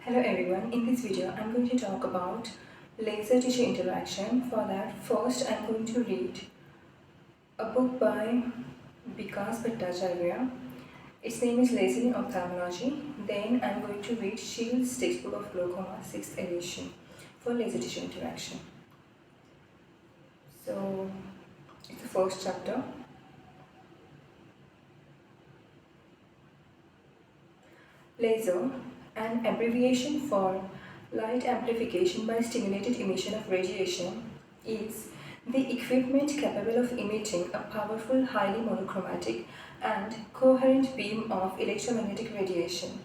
Hello everyone, in this video I'm going to talk about laser tissue interaction. For that, first I'm going to read a book by Vikas Bhattacharya. Its name is Laser in Ophthalmology. Then I'm going to read Shield's textbook of Glaucoma 6th edition for laser tissue interaction. So it's the first chapter. Laser, an abbreviation for light amplification by stimulated emission of radiation, is the equipment capable of emitting a powerful, highly monochromatic and coherent beam of electromagnetic radiation.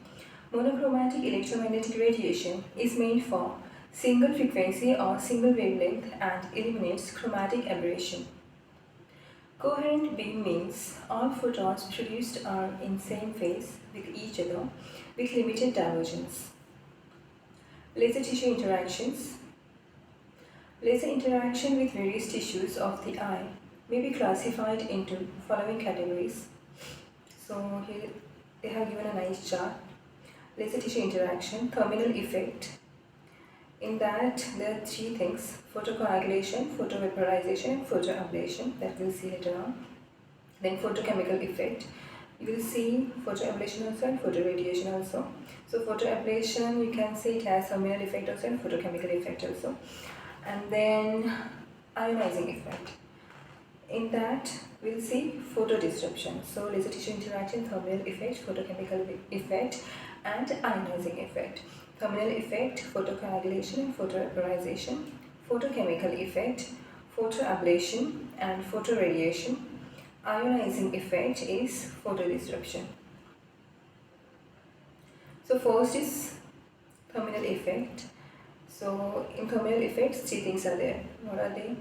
Monochromatic electromagnetic radiation is made for single frequency or single wavelength and eliminates chromatic aberration. Coherent beam means all photons produced are in same phase with each other with limited divergence. Laser tissue interactions. Laser interaction with various tissues of the eye may be classified into following categories. So here they have given a nice chart. Laser tissue interaction, terminal effect. In that, there are three things: photocoagulation, photovaporization, and photoablation, that we'll see later on. Then photochemical effect. You will see photoablation also and photoradiation also. So photoablation, you can see it has terminal effect also and photochemical effect also. And then ionizing effect. In that, we'll see photodisruption. So laser tissue interaction, terminal effect, photochemical effect, and ionizing effect. Terminal effect, photocoagulation and photovaporization. Photochemical effect, photoablation and photoradiation. Ionizing effect is photodisruption. So first is terminal effect. So in terminal effects, three things are there. What are they?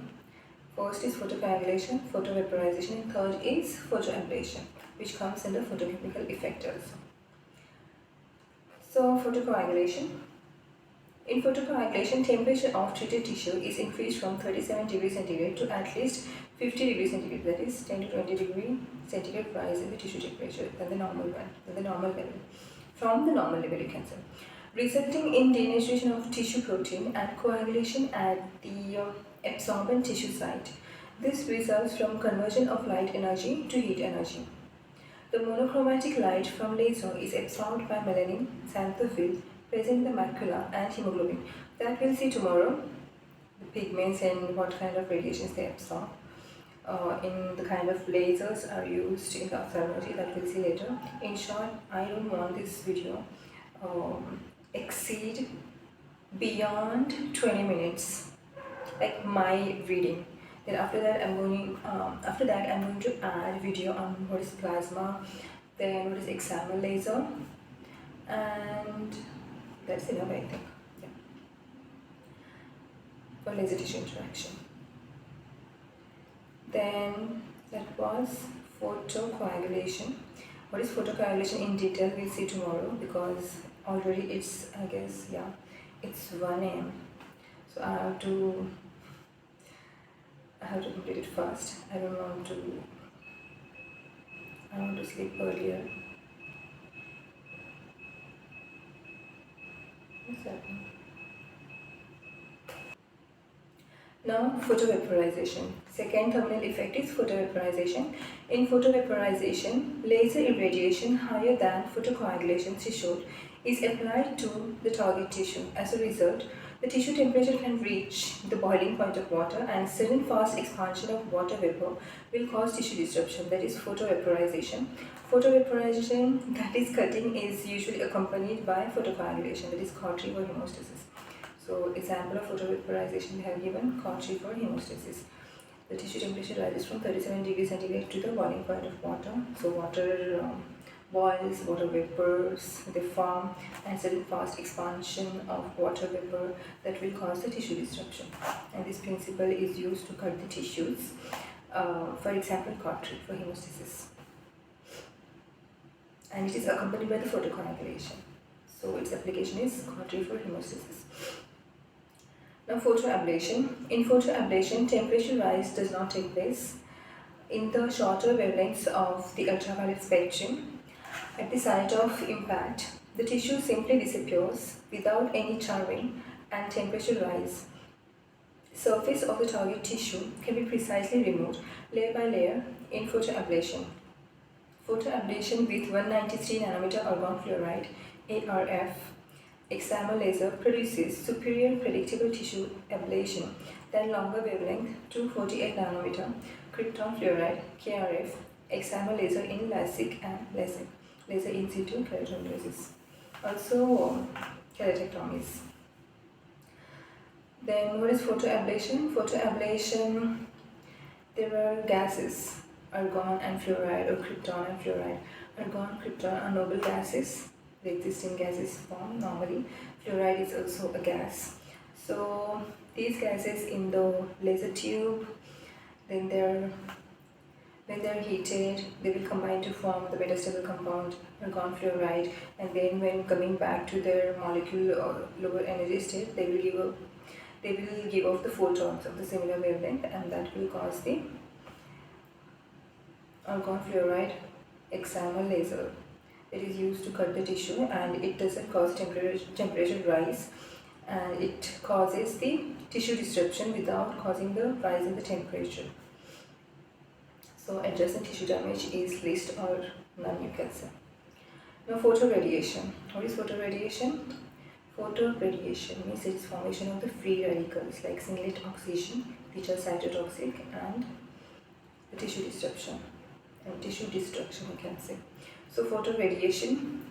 First is photocoagulation, photovaporization, and third is photoablation, which comes under photochemical effect also. So photocoagulation. In photocoagulation, temperature of treated tissue is increased from 37 degrees centigrade to at least 50 degrees centigrade, that is 10 to 20 degrees centigrade rise in the tissue temperature than the normal one, than the normal level. From the normal level, you can say, resulting in denaturation of tissue protein and coagulation at the absorbent tissue site. This results from conversion of light energy to heat energy. The monochromatic light from laser is absorbed by melanin, xanthophyll, present in the macula, and hemoglobin. That we'll see tomorrow, the pigments and what kind of radiations they absorb. In the kind of lasers are used in the ophthalmology, that we'll see later. In short, I don't want this video exceed beyond 20 minutes, like my reading. Then after that I'm going to add video on what is plasma, then what is Excimer laser, and that's enough, I think. Yeah. For laser tissue interaction. Then that was photocoagulation. What is photocoagulation in detail we'll see tomorrow, because already it's, I guess, yeah, it's 1 AM. So I have to complete it fast. I want to sleep earlier. What's happening? Now, photovaporization. Second terminal effect is photovaporization. In photovaporization, laser irradiation higher than photocoagulation threshold is applied to the target tissue. As a result, the tissue temperature can reach the boiling point of water, and sudden fast expansion of water vapor will cause tissue disruption, that is photovaporization. Photovaporization, that is cutting, is usually accompanied by photocoagulation, that is cautery or hemostasis. So example of photovaporization we have given, cautery for hemostasis. The tissue temperature rises from 37 degrees centigrade to the boiling point of water. So water boils, water vapors, they form, and sudden fast expansion of water vapor that will cause the tissue disruption. And this principle is used to cut the tissues. For example, cautery for hemostasis. And it is accompanied by the photocoagulation. So its application is cautery for hemostasis. Now photoablation. In photoablation, temperature rise does not take place in the shorter wavelengths of the ultraviolet spectrum. At the site of impact, The tissue simply disappears without any charring and temperature rise. Surface of the target tissue can be precisely removed layer by layer in photoablation. Photoablation with 193 nanometer argon fluoride ArF Excimer laser produces superior predictable tissue ablation than longer wavelength 248 nanometer krypton fluoride KrF Excimer laser in LASIK and LASIK laser in situ keratinosis. Also keratectomies. Then what is photoablation? Photoablation, there are gases, argon and fluoride, or krypton and fluoride. Argon, krypton are noble gases. The existing gases form normally. Fluoride is also a gas. So these gases in the laser tube, then when they are heated, they will combine to form the metastable compound argon fluoride, and then when coming back to their molecule or lower energy state, they will give off the photons of the similar wavelength, and that will cause the argon fluoride excimer laser. It is used to cut the tissue, and it doesn't cause temperature rise, and it causes the tissue disruption without causing the rise in the temperature. So adjacent tissue damage is least or none, you can say. Now photoradiation. What is photoradiation? Photoradiation means it is formation of the free radicals like singlet oxidation, which are cytotoxic, and the tissue destruction you can say. So photoradiation,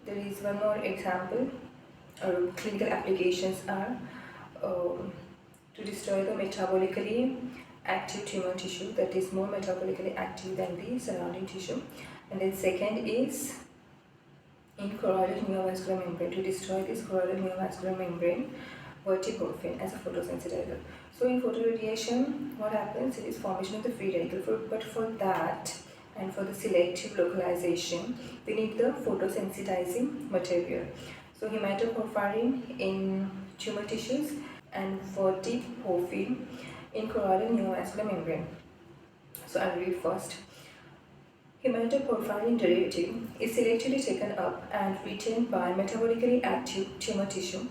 there is one more example, or clinical applications are to destroy the metabolically active tumor tissue, that is more metabolically active than the surrounding tissue. And then second is in choroidal neovascular membrane, to destroy this choroidal neovascular membrane vertiporphin as a photosensitizer. So in photoradiation, what happens? It is formation of the free radical, but for that and for the selective localization, we need the photosensitizing material. So hematoporphyrin in tumor tissues and vertiporphin in choroidal neovascular membrane. So I'll read first. Hematoporphyrin derivative is selectively taken up and retained by metabolically active tumor tissue.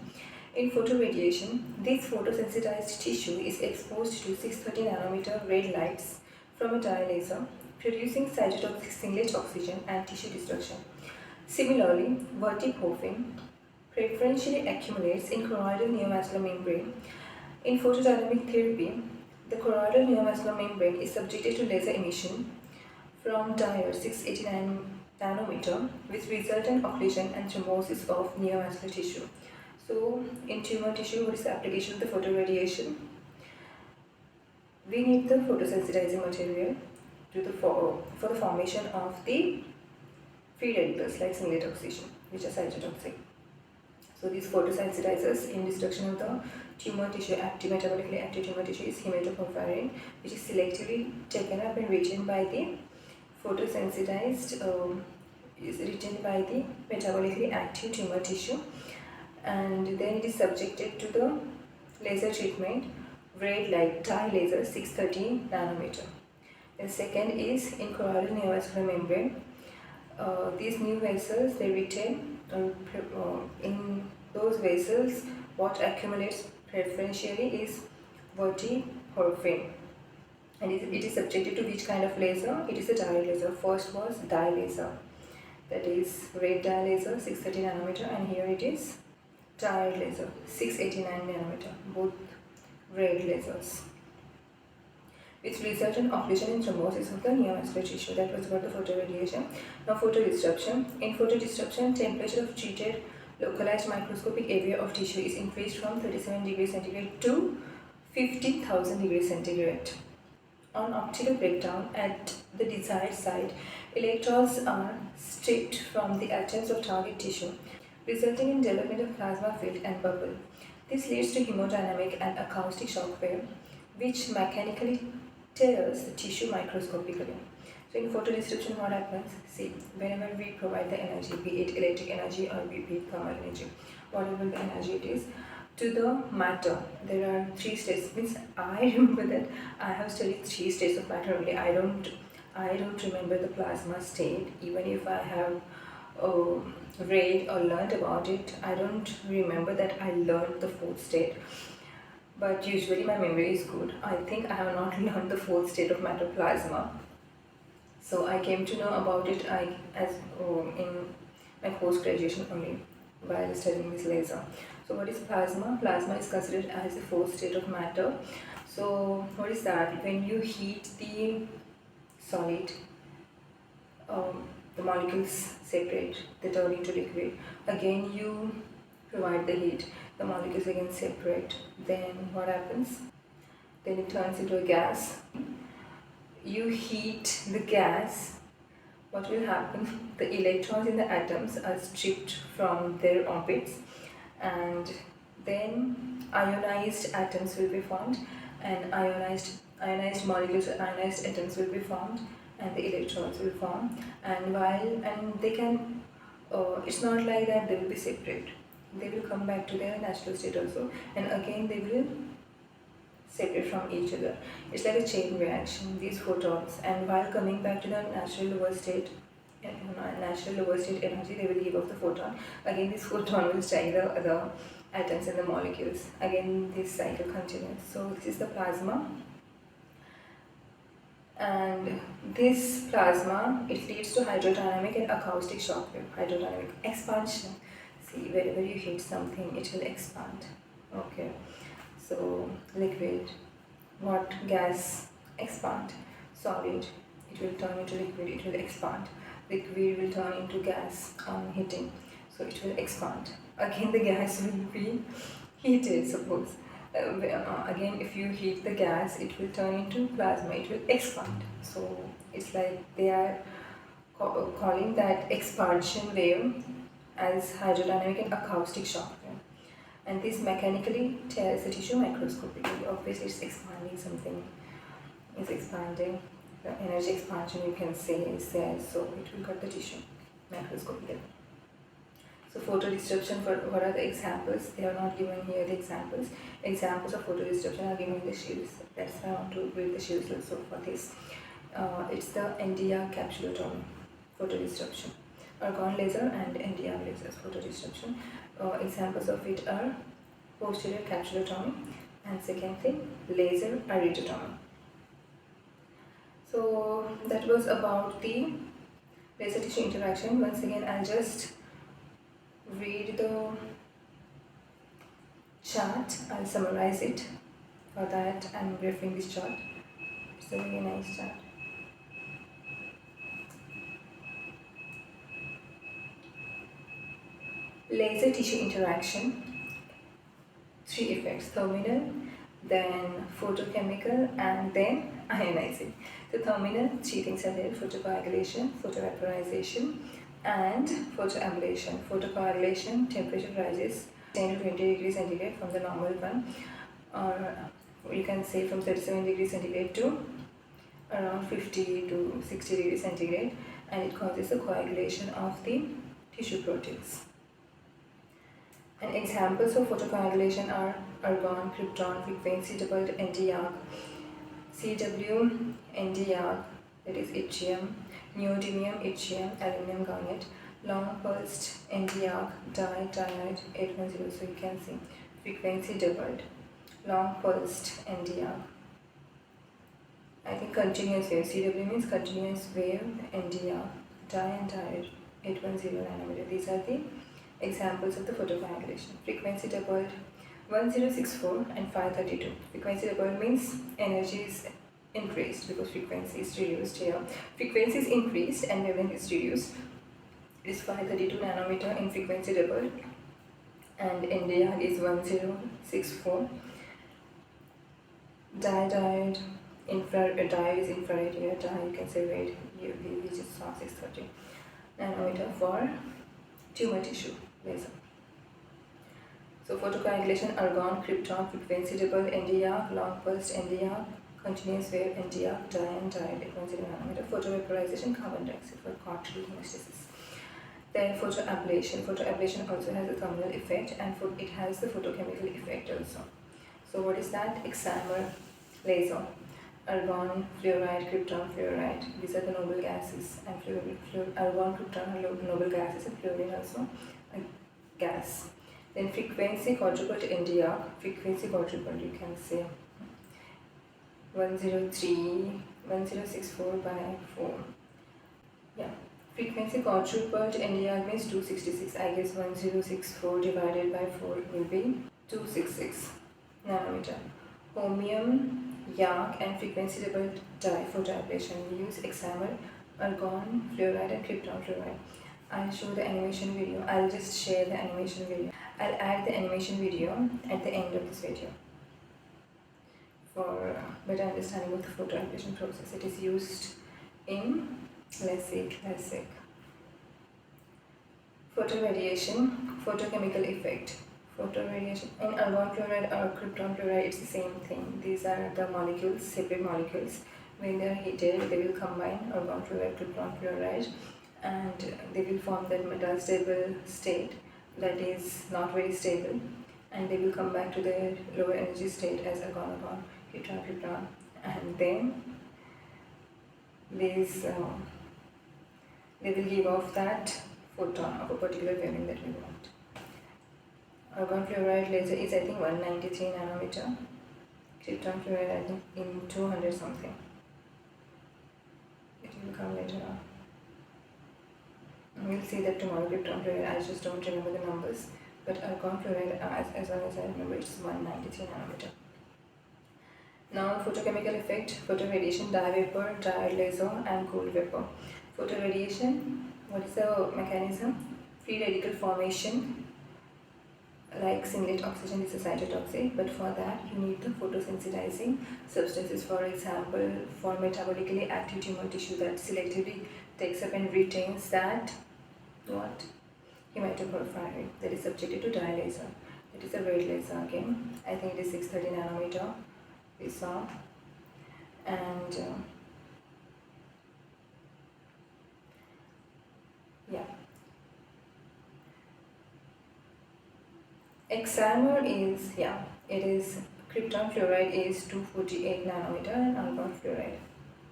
In photoradiation, this photosensitized tissue is exposed to 630 nanometer red lights from a dye laser, producing cytotoxic singlet oxygen and tissue destruction. Similarly, vertiporphin preferentially accumulates in choroidal neovascular membrane. In photodynamic therapy, the choroidal neovascular membrane is subjected to laser emission from dye 689 nanometer with resultant occlusion and thrombosis of neovascular tissue. So in tumor tissue, what is the application of the photoradiation? We need the photosensitizing material for the formation of the free radicals like singlet oxidation, which are cytotoxic. So these photosensitizers in destruction of the tumor tissue, metabolically active tumor tissue, is hematoporphyrin, which is selectively taken up and retained by the photosensitized, is retained by the metabolically active tumor tissue, and then it is subjected to the laser treatment, red light dye laser 630 nanometer. The second is in choroidal neovascular membrane. These new vessels, they retain in those vessels what accumulates preferentially is vertiporphin, and it is subjected to which kind of laser? It is a dye laser. First was dye laser, that is red dye laser 630 nanometer, and here it is dye laser 689 nanometer, both red lasers, with resultant occlusion and thrombosis of the neovascular tissue. That was about the photoradiation. Now photodisruption. In photodisruption, temperature of treated localized microscopic area of tissue is increased from 37 degrees centigrade to 50,000 degrees centigrade. On optical breakdown at the desired site, electrons are stripped from the atoms of target tissue, resulting in development of plasma field and bubble. This leads to hemodynamic and acoustic shock wave, which mechanically tears the tissue microscopically. So in photodisruption, what happens? See, whenever we provide the energy, be it electric energy or be it thermal energy, whatever the energy it is, to the matter, there are 3 states. Means I remember that I have studied 3 states of matter only. I don't remember the plasma state, even if I have read or learned about it. I don't remember that I learned the fourth state, but usually my memory is good. I think I have not learned the fourth state of matter, plasma. So I came to know about it in my post-graduation only while studying this laser. So what is plasma? Plasma is considered as the fourth state of matter. So what is that? When you heat the solid, the molecules separate, they turn into liquid. Again you provide the heat, the molecules again separate. Then what happens? Then it turns into a gas. You heat the gas, what will happen? The electrons in the atoms are stripped from their orbits, and then ionized atoms will be formed, and ionized molecules or ionized atoms will be formed, and the electrons will form. And they can it's not like that they will be separate. They will come back to their natural state also, and again they will separate from each other. It's like a chain reaction, these photons, and while coming back to the natural lower state energy, they will give off the photon. Again this photon will strike the other atoms and the molecules. Again this cycle continues. So this is the plasma, and this plasma, it leads to hydrodynamic and acoustic shock wave. Hydrodynamic expansion. See, wherever you heat something, it will expand. Okay. So liquid, what gas expand? Solid, it will turn into liquid, it will expand. Liquid will turn into gas on heating, so it will expand. Again the gas will be heated, suppose. Again if you heat the gas, it will turn into plasma, it will expand. So it's like they are calling that expansion wave as hydrodynamic and acoustic shock wave. And this mechanically tears the tissue microscopically. Obviously it's expanding, something is expanding. The energy expansion, you can say, is there, so it will cut the tissue microscopically. So photo disruption, what are the examples? They are not given here, the examples. Examples of photo disruption are given in the shields. That's why I want to read the shields also for this. It's the NDR capsulotomy, photo disruption. Argon laser and NDR lasers, photo disruption. Examples of it are posterior capsulotomy, and second thing, laser iridotomy. So that was about the laser tissue interaction. Once again, I'll just read the chart. I'll summarize it. For that, I'm referring this chart. It's a really nice chart. Laser tissue interaction, 3 effects: terminal, then photochemical, and then ionizing. The terminal, 3 things are there: photocoagulation, photovaporization, and photoablation. Photocoagulation, temperature rises 10 to 20 degrees centigrade from the normal one, or you can say from 37 degrees centigrade to around 50 to 60 degrees centigrade, and it causes the coagulation of the tissue proteins. And examples of photocoagulation are argon, krypton, frequency doubled Nd:YAG, CW, Nd:YAG, that is yttrium, neodymium, yttrium, aluminum garnet, long pulsed Nd:YAG, diode 810. So you can see frequency doubled, long pulsed Nd:YAG. I think continuous wave, CW means continuous wave, Nd:YAG, diode 810 nanometer. These are the examples of the photocoagulation. Frequency doubled 1064 and 532. Frequency doubled means energy is increased because frequency is reduced here. Frequency is increased and wavelength is reduced. It is 532 nanometer in frequency doubled, and Nd:YAG is 1064. Diode is infrared here. You can say red. We just saw 630 nanometer for tumor tissue laser. So photocoagulation, argon, krypton, frequency double, Nd:YAG, long pulsed Nd:YAG, continuous wave Nd:YAG, diode 810 nanometer. Photovaporization, carbon dioxide for cartridge hemostasis. Then photoablation. Photoablation also has a thermal effect, and it has the photochemical effect also. So what is that? Excimer laser. argon fluoride, krypton fluoride. These are the noble gases, and argon, krypton are noble gases, and fluorine also a gas. Then frequency quadrupled India, frequency quadrupled, you can say 103, 1064 by 4. Yeah. Frequency quadrupled India means 266. I guess 1064 divided by 4 will be 266 nanometer. Chromium, yak, and frequency doubled dye for photoablation. We use Excimer, argon fluoride, and krypton fluoride. I'll show the animation video. I'll just share the animation video. I'll add the animation video at the end of this video for better understanding of the photoablation process. It is used in classic photoradiation, photochemical effect. Photoradiation in argon fluoride or krypton fluoride, it's the same thing. These are the molecules, separate molecules. When they are heated, they will combine argon fluoride, krypton fluoride, and they will form that metastable state that is not very stable, and they will come back to their lower energy state as argon, krypton, and then these they will give off that photon of a particular wavelength that we want. Argon fluoride laser is, I think, 193 nanometer. Krypton fluoride, I think, in 200 something. It will come later on. We'll see that tomorrow. Krypton fluoride, I just don't remember the numbers. But argon fluoride, as long as I remember, it's 193 nanometer. Now, photochemical effect, photoradiation, dye vapor, dry laser, and cold vapor. Photoradiation, what is the mechanism? Free radical formation. Like singlet oxygen is a cytotoxic, but for that you need the photosensitizing substances. For example, for metabolically active tumor tissue that selectively takes up and retains that hematoporphyrin that is subjected to dye laser. That is a red laser again. I think it is 630 nanometer we saw, and yeah. Excimer is, it is, krypton fluoride is 248 nanometer and argon fluoride,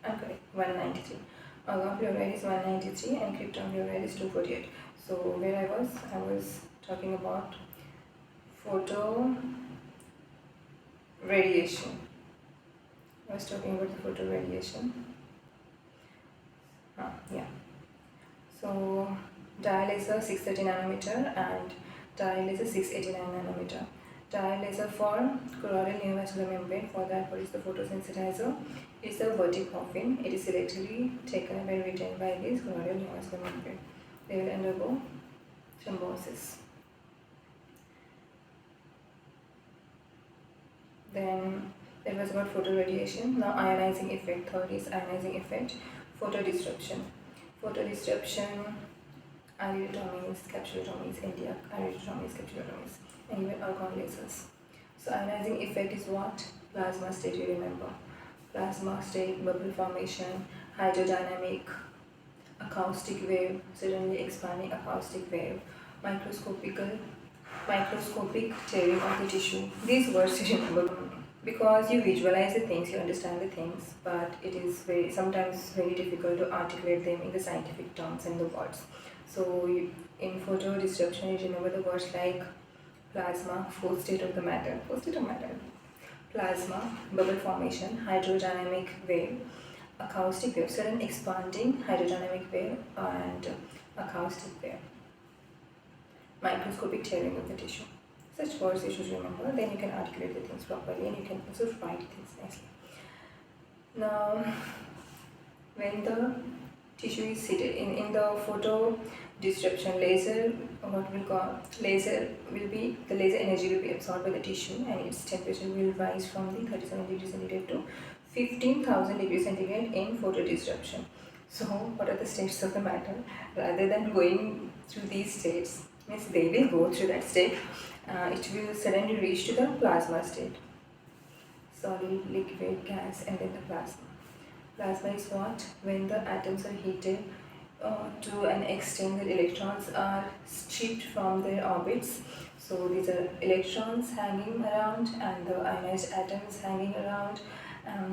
I'm correct, 193. Argon fluoride is 193 and krypton fluoride is 248. So where I was talking about photo radiation. I was talking about the photo radiation. So dye laser 630 nanometer and dye laser 689 nanometer. Dye laser for choroidal neovascular membrane. For that, what is the photosensitizer? It is a vertiporphin. It is selectively taken up and retained by this choroidal neovascular membrane. They will undergo thrombosis. Then that was about photoradiation. Now ionizing effect. Third is ionizing effect. Photodisruption. Photodisruption, iridotomies, capsulotomies, India, iridotomies, capsulotomies, and even argon lasers. So ionizing effect is what? Plasma state, you remember. Plasma state, bubble formation, hydrodynamic, acoustic wave, suddenly expanding acoustic wave, microscopic tearing of the tissue. These words you remember. Because you visualize the things, you understand the things, but it is sometimes very difficult to articulate them in the scientific terms and the words. So in photo disruption, you remember the words like plasma, fourth state of matter, plasma, bubble formation, hydrodynamic wave, acoustic wave, sudden expanding hydrodynamic wave, and acoustic wave, microscopic tearing of the tissue. Such words you should remember, then you can articulate the things properly and you can also write things nicely. Now, when the tissue is seated in the photo disruption, laser energy will be absorbed by the tissue and its temperature will rise from the 37 degrees centigrade to 15,000 degrees centigrade in photo disruption. So, what are the states of the matter? Rather than going through these states, means they will go through that state. It will suddenly reach to the plasma state. Solid, liquid, gas, and then the plasma. Plasma is what? When the atoms are heated to an extent that electrons are stripped from their orbits. So these are electrons hanging around and the ionized atoms hanging around,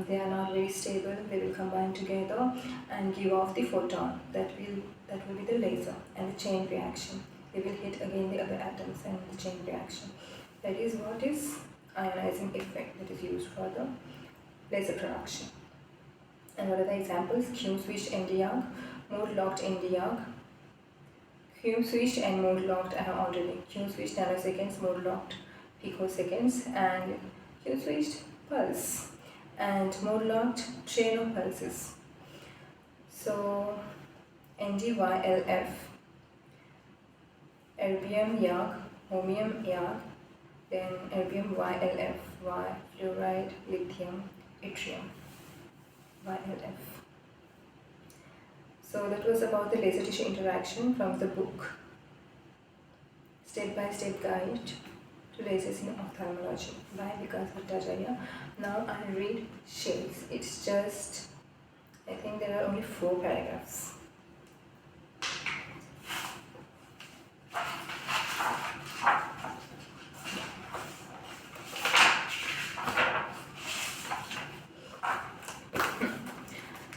They are not very stable. They will combine together and give off the photon. That will be the laser and the chain reaction. They will hit again the other atoms and the chain reaction. That is what is ionizing effect that is used for the laser production. And what are the examples? Q switched Nd:YAG, mode locked Nd:YAG, Q switched and mode locked I have already. Q switched nanoseconds, mode locked picoseconds, and Q switched pulse and mode locked chain of pulses. So Nd:YLF, erbium YAG, holmium YAG, then erbium YLF, Y fluoride, lithium, yttrium, YLF. So that was about the laser tissue interaction from the book Step-by-Step Guide to Lasers in Ophthalmology by Vikas Bhattacharya. Now I read shades. It's just, I think there are only 4 paragraphs.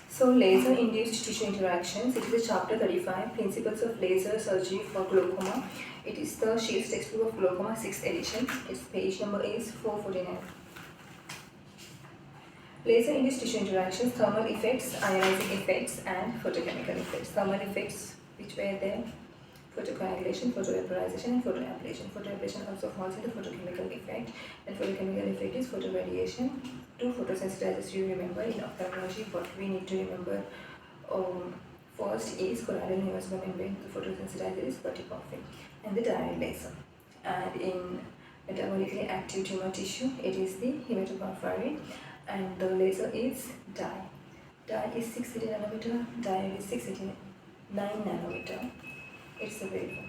So laser-induced tissue interactions, it is a chapter 35, Principles of Laser Surgery for Glaucoma. It is the Shields textbook of Glaucoma 6th edition. Its page number is 449. Laser-induced tissue interactions, thermal effects, ionizing effects, and photochemical effects. Thermal effects, which were there, photocoagulation, photovaporization, and photoablation. Photoablation also falls into photochemical effect, and photochemical effect is photoradiation. 2 photosensitizers you remember in ophthalmology. What we need to remember first is choroidal neovascular membrane. The photosensitizer is vertiporphin, and the direct laser. And in metabolically active tumor tissue, it is the hematoporphyrin, and the laser is dye. Dye is 680 nanometer, diode is 689 nanometer. It's a very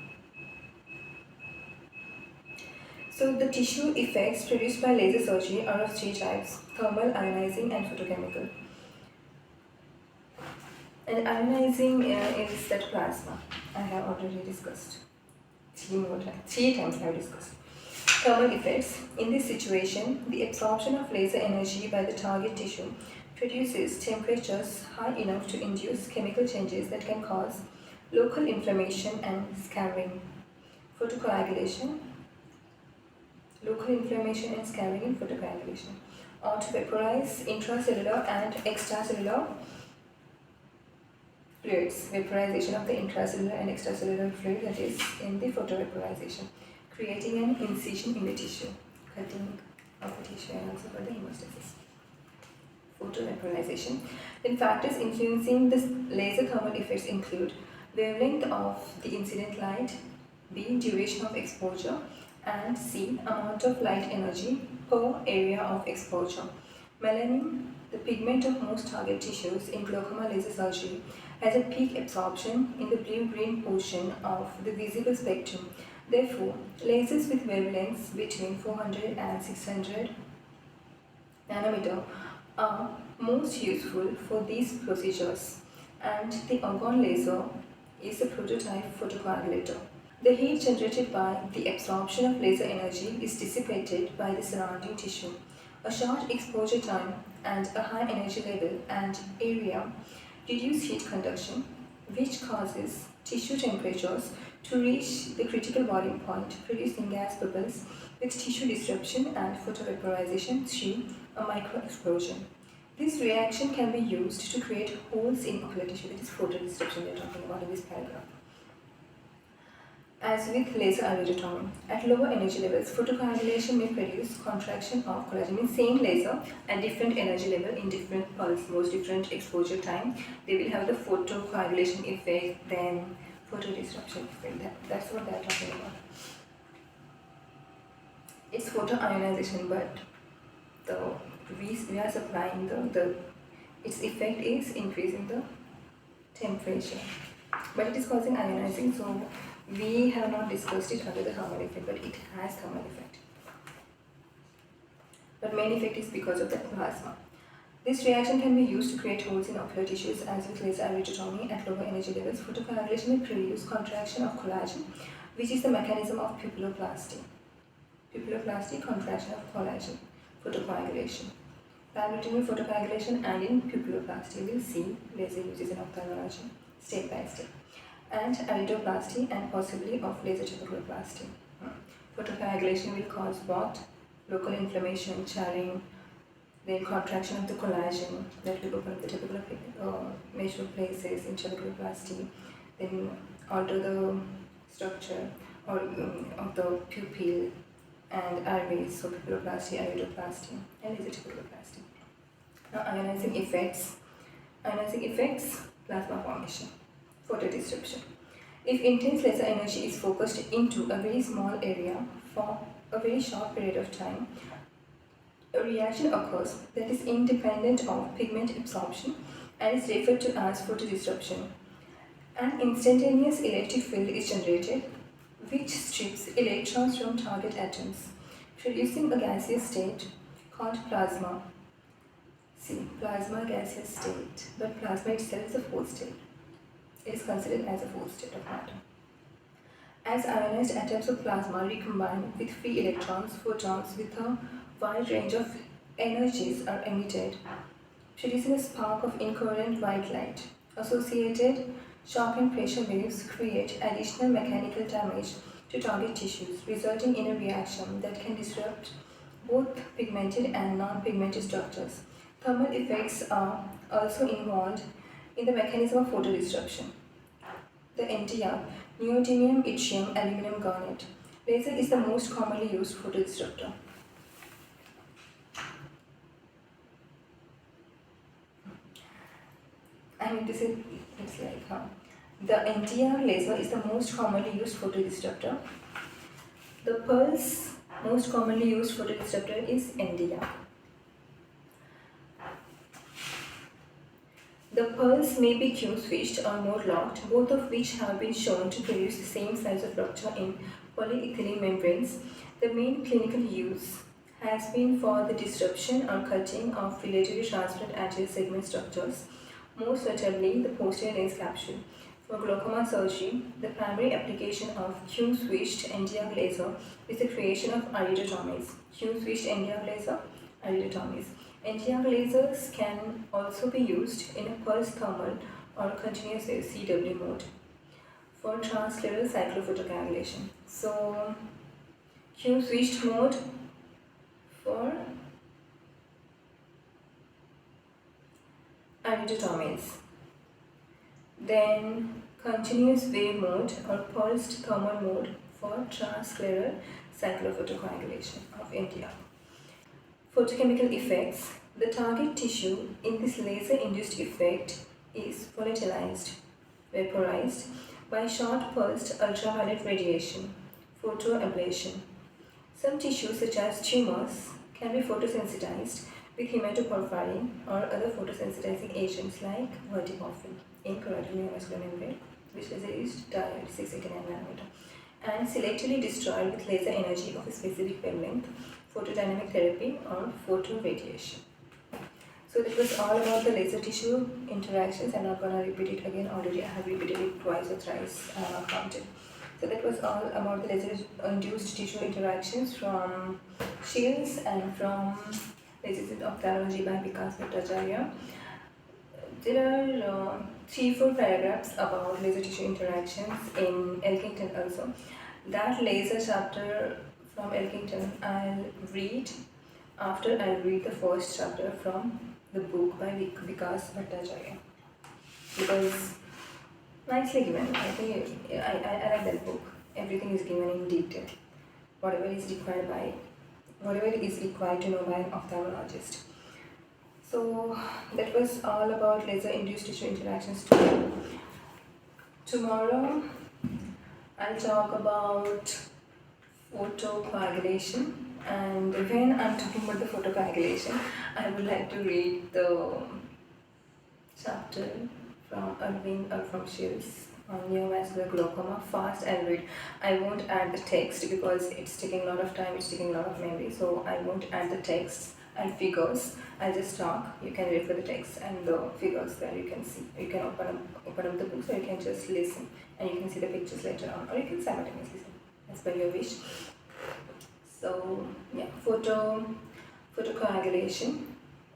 So the tissue effects produced by laser surgery are of 3 types: thermal, ionizing, and photochemical. And ionizing is that plasma I have already discussed. 3 times I have discussed. Thermal effects. In this situation, the absorption of laser energy by the target tissue produces temperatures high enough to induce chemical changes that can cause local inflammation and scarring. Photocoagulation. Local inflammation and scarring in photocoagulation. Or to vaporize intracellular and extracellular fluids. Vaporization of the intracellular and extracellular fluid, that is in the photovaporization, creating an incision in the tissue, cutting of the tissue, and also for the hemostasis. Photovaporization. Then factors influencing the laser thermal effects include wavelength of the incident light, B, duration of exposure, and C, amount of light energy per area of exposure. Melanin, the pigment of most target tissues in glaucoma laser surgery, has a peak absorption in the blue-green portion of the visible spectrum. Therefore, lasers with wavelengths between 400 and 600 nanometer are most useful for these procedures, and the argon laser is a prototype photocoagulator. The heat generated by the absorption of laser energy is dissipated by the surrounding tissue. A short exposure time and a high energy level and area reduce heat conduction, which causes tissue temperatures to reach the critical boiling point, producing gas bubbles with tissue disruption and photovaporization through a microexplosion. This reaction can be used to create holes in ocular tissue. That is photodisruption we are talking about in this paragraph. As with laser iridotomy, at lower energy levels, photocoagulation may produce contraction of collagen. Means same laser at different energy level in different pulse modes, different exposure time, they will have the photocoagulation effect, then photodisruption effect. That's what they are talking about. It's photoionization, but we are supplying its effect is increasing the temperature, but it is causing ionizing. So we have not discussed it under the thermal effect, but it has thermal effect. But main effect is because of the plasma. This reaction can be used to create holes in ocular tissues. As with laser iridotomy at lower energy levels, photocoagulation may produce contraction of collagen, which is the mechanism of pupilloplasty. Pupilloplasty, contraction of collagen, photocoagulation. Pararetinal photocoagulation and in pupilloplasty. We'll see laser uses in ophthalmology step by step. And aridoplasty and possibly of laser trabeculoplasty. Photocoagulation will cause what? Local inflammation, charring, then contraction of the collagen that will open up the typical major places in trabeculoplasty, then alter the structure or of the pupil and airways, so pupilloplasty, aridoplasty, and laser-trabeculoplasty. Now, ionizing effects. Ionizing effects, plasma formation, photodisruption. If intense laser energy is focused into a very small area for a very short period of time, a reaction occurs that is independent of pigment absorption and is referred to as photodisruption. An instantaneous electric field is generated which strips electrons from target atoms, producing a gaseous state called plasma. See, plasma gaseous state, but plasma itself is a fourth state. It is considered as a fourth state of matter. As ionized atoms of plasma recombine with free electrons, photons with a wide range of energies are emitted, producing a spark of incoherent white light. Associated shock and pressure waves create additional mechanical damage to target tissues, resulting in a reaction that can disrupt both pigmented and non-pigmented structures. Thermal effects are also involved in the mechanism of photodisruption. The NTR, neodymium yttrium aluminum garnet. Laser is the most commonly used photodisruptor. I mean to say, it's like the NTR laser is the most commonly used photodisruptor. The pulse most commonly used photodisruptor is NDR. The pulse may be Q-switched or mode locked, both of which have been shown to produce the same size of rupture in polyethylene membranes. The main clinical use has been for the disruption or cutting of relatively transparent anterior segment structures, most notably the posterior lens capsule. For glaucoma surgery, the primary application of Q-switched NDR laser is the creation of iridotomies. Q-switched NDR laser, iridotomies. NDR lasers can also be used in a pulse thermal or continuous wave CW mode for transscleral cyclophotocoagulation. So, Q-switched mode for iridotomies. Then continuous wave mode or pulsed thermal mode for transscleral cyclophotocoagulation of NDR. Photochemical effects. The target tissue in this laser-induced effect is volatilized, vaporized by short pulsed ultraviolet radiation, photoablation. Some tissues such as tumors can be photosensitized with hematoporphyrin or other photosensitizing agents like vertiporphyrin in choroidal neovascular membrane, which laser is diode 689 nanometer, and selectively destroyed with laser energy of a specific wavelength, photodynamic therapy or photoradiation. So that was all about the laser tissue interactions. I'm not going to repeat it again, already I have repeated it twice or thrice, I have not counted. So that was all about the laser-induced tissue interactions from Shields and from Lasers in Ophthalmology by Vikas Bhattacharya. There are 3-4 paragraphs about laser tissue interactions in Elkington also. That laser chapter from Elkington I'll read after I read the first chapter from the book by Vikas Bhattacharya, because nicely given. I think I like that book. Everything is given in detail. Whatever is required to know by an ophthalmologist. So that was all about laser-induced tissue interactions today. Tomorrow I'll talk about photocoagulation, and when I'm talking about the photocoagulation, I would like to read the chapter from Arvind or from Shields on neovascular glaucoma. Fast I'll read. I won't add the text because it's taking a lot of time, it's taking a lot of memory, so I won't add the text and figures. I'll just talk. You can refer the text and the figures where you can see. You can open up the book, so you can just listen and you can see the pictures later on, or you can simultaneously see as per your wish. So yeah, photocoagulation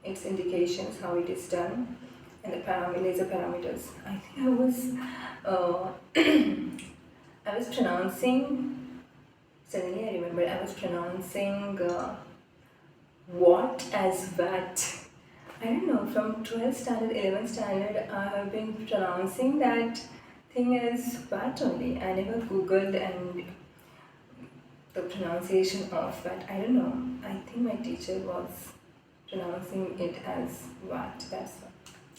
its indications, how it is done, and the laser parameters. I think I was I was pronouncing. Suddenly, I remember I was pronouncing what as what. I don't know. From 12th standard, 11th standard, I have been pronouncing that thing as what only. I never googled and the pronunciation of that. I don't know. I think my teacher was pronouncing it as what. That's what.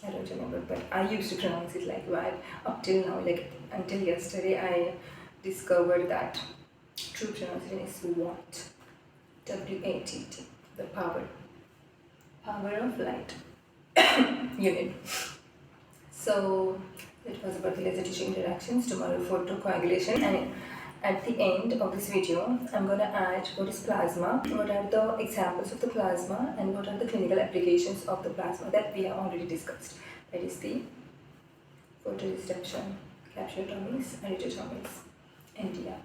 I don't remember, but I used to pronounce it like what up till now. Like until yesterday, I discovered that true pronunciation is what. WATT. The power of light unit. So it was about the laser tissue interactions, tomorrow photocoagulation, and at the end of this video I'm going to add what is plasma, what are the examples of the plasma, and what are the clinical applications of the plasma that we have already discussed. That is the photoreception, capsulotomies, iridotomies, and DIAC.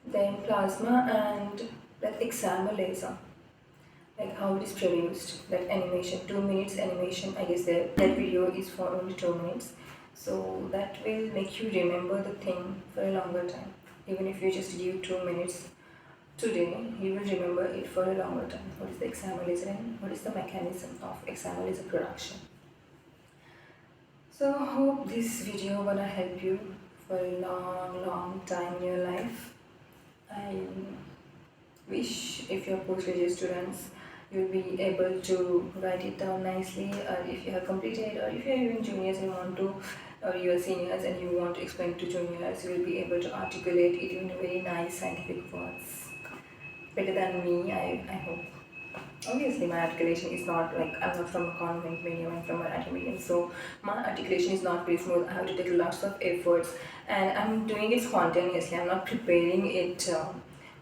Then plasma and that Excimer laser, like how it is produced, that animation, 2 minutes animation. I guess that video is for only 2 minutes, so that will make you remember the thing for a longer time. Even if you just give 2 minutes today, you will remember it for a longer time. What is the Excimer laser and what is the mechanism of Excimer laser production? So I hope this video gonna help you for a long time in your life. I wish if you're post-graduate students, you'll be able to write it down nicely, or if you have completed, or if you're even juniors and you want to, or you're seniors and you want to explain to juniors, you will be able to articulate it in very nice scientific words. Better than me, I hope. Obviously, my articulation is not like, I'm not from a convent medium, I'm from a Marathi medium, so my articulation is not very smooth. I have to take lots of efforts, and I'm doing it spontaneously. I'm not preparing it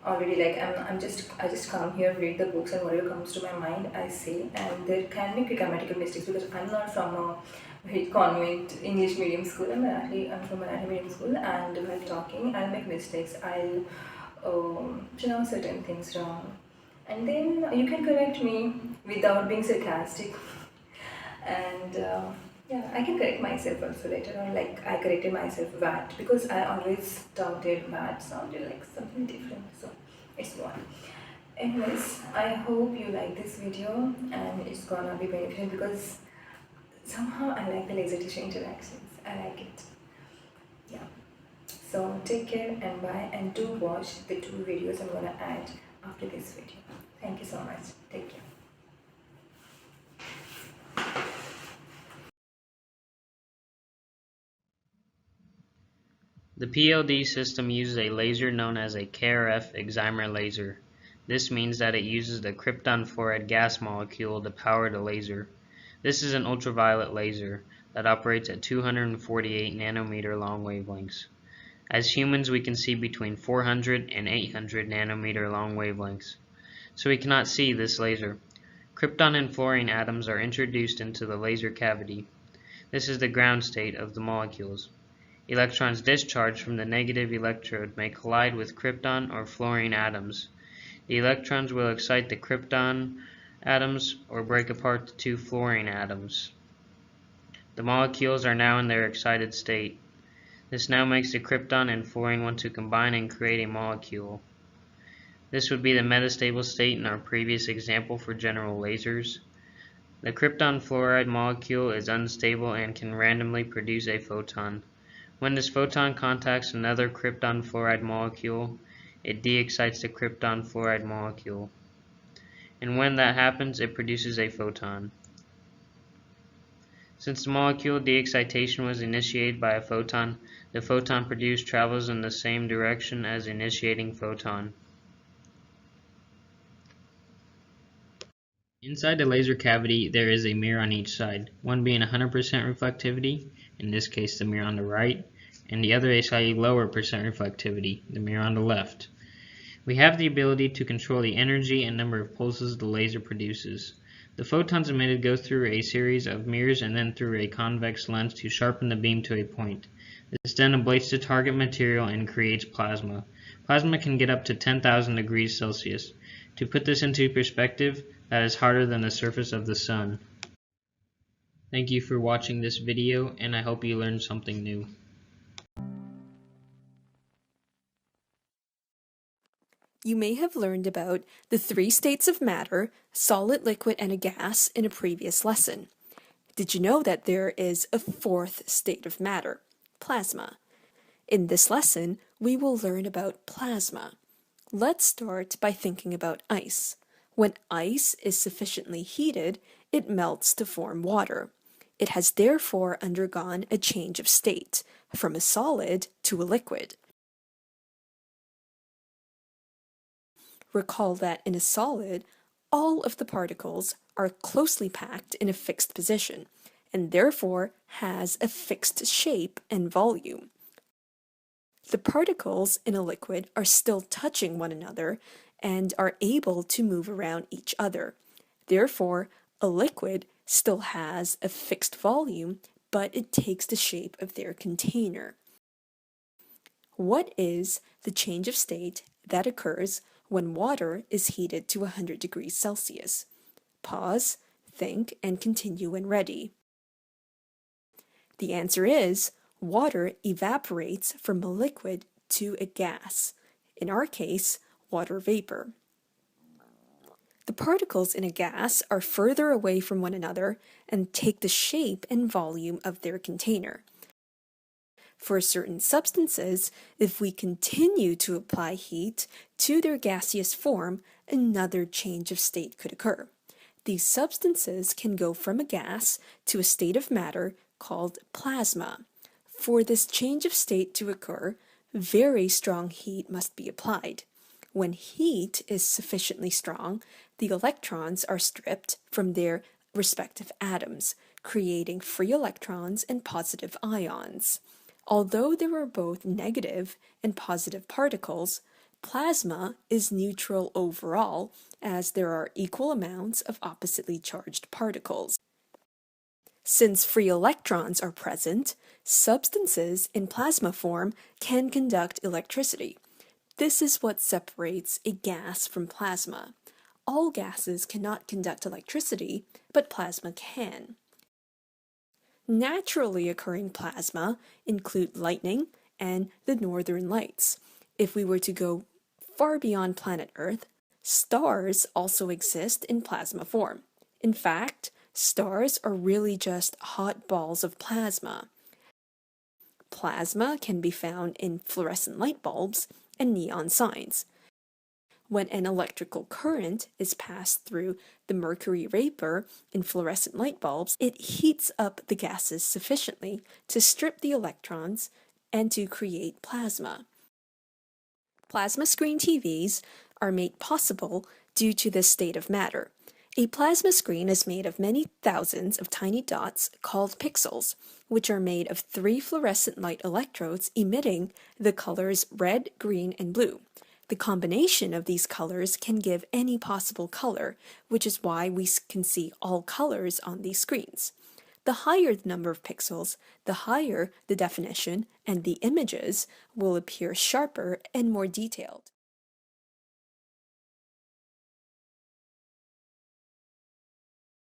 already. Like I just come here, read the books, and whatever comes to my mind, I say. And there can be grammatical mistakes because I'm not from a very convent English medium school. I'm from a Marathi medium school, and while talking, I'll make mistakes. I'll pronounce certain things wrong. And then you can correct me without being sarcastic. And yeah, I can correct myself also later on. Like I corrected myself VAT because I always doubted VAT sounded like something different. So it's one. Anyways, I hope you like this video and it's gonna be beneficial because somehow I like the laser tissue interactions. I like it. Yeah. So take care and bye, and do watch the 2 videos I'm gonna add after this video. Thank you so much. Take care. The PLD system uses a laser known as a KrF Excimer laser. This means that it uses the krypton fluoride gas molecule to power the laser. This is an ultraviolet laser that operates at 248 nanometer long wavelengths. As humans, we can see between 400 and 800 nanometer long wavelengths, so we cannot see this laser. Krypton and fluorine atoms are introduced into the laser cavity. This is the ground state of the molecules. Electrons discharged from the negative electrode may collide with krypton or fluorine atoms. The electrons will excite the krypton atoms or break apart the 2 fluorine atoms. The molecules are now in their excited state. This now makes the krypton and fluorine want to combine and create a molecule. This would be the metastable state in our previous example for general lasers. The krypton fluoride molecule is unstable and can randomly produce a photon. When this photon contacts another krypton fluoride molecule, it de-excites the krypton fluoride molecule. And when that happens, it produces a photon. Since the molecule de-excitation was initiated by a photon, the photon produced travels in the same direction as the initiating photon. Inside the laser cavity, there is a mirror on each side, one being 100% reflectivity, in this case the mirror on the right, and the other a slightly lower percent reflectivity, the mirror on the left. We have the ability to control the energy and number of pulses the laser produces. The photons emitted go through a series of mirrors and then through a convex lens to sharpen the beam to a point. This then ablates the target material and creates plasma. Plasma can get up to 10,000 degrees Celsius. To put this into perspective, that is harder than the surface of the sun. Thank you for watching this video, and I hope you learned something new. You may have learned about the 3 states of matter, solid, liquid, and a gas in a previous lesson. Did you know that there is a 4th state of matter, plasma? In this lesson, we will learn about plasma. Let's start by thinking about ice. When ice is sufficiently heated, it melts to form water. It has therefore undergone a change of state, from a solid to a liquid. Recall that in a solid, all of the particles are closely packed in a fixed position, and therefore has a fixed shape and volume. The particles in a liquid are still touching one another and are able to move around each other. Therefore, a liquid still has a fixed volume, but it takes the shape of their container. What is the change of state that occurs when water is heated to 100 degrees Celsius? Pause, think, and continue when ready. The answer is water evaporates from a liquid to a gas, in our case, water vapor. The particles in a gas are further away from one another and take the shape and volume of their container. For certain substances, if we continue to apply heat to their gaseous form, another change of state could occur. These substances can go from a gas to a state of matter called plasma. For this change of state to occur, very strong heat must be applied. When heat is sufficiently strong, the electrons are stripped from their respective atoms, creating free electrons and positive ions. Although there are both negative and positive particles, plasma is neutral overall, as there are equal amounts of oppositely charged particles. Since free electrons are present, substances in plasma form can conduct electricity. This is what separates a gas from plasma. All gases cannot conduct electricity, but plasma can. Naturally occurring plasma include lightning and the northern lights. If we were to go far beyond planet Earth, stars also exist in plasma form. In fact, stars are really just hot balls of plasma. Plasma can be found in fluorescent light bulbs and neon signs. When an electrical current is passed through the mercury vapor in fluorescent light bulbs, it heats up the gases sufficiently to strip the electrons and to create plasma. Plasma screen TVs are made possible due to this state of matter. A plasma screen is made of many thousands of tiny dots called pixels, which are made of 3 fluorescent light electrodes emitting the colors red, green, and blue. The combination of these colors can give any possible color, which is why we can see all colors on these screens. The higher the number of pixels, the higher the definition, and the images will appear sharper and more detailed.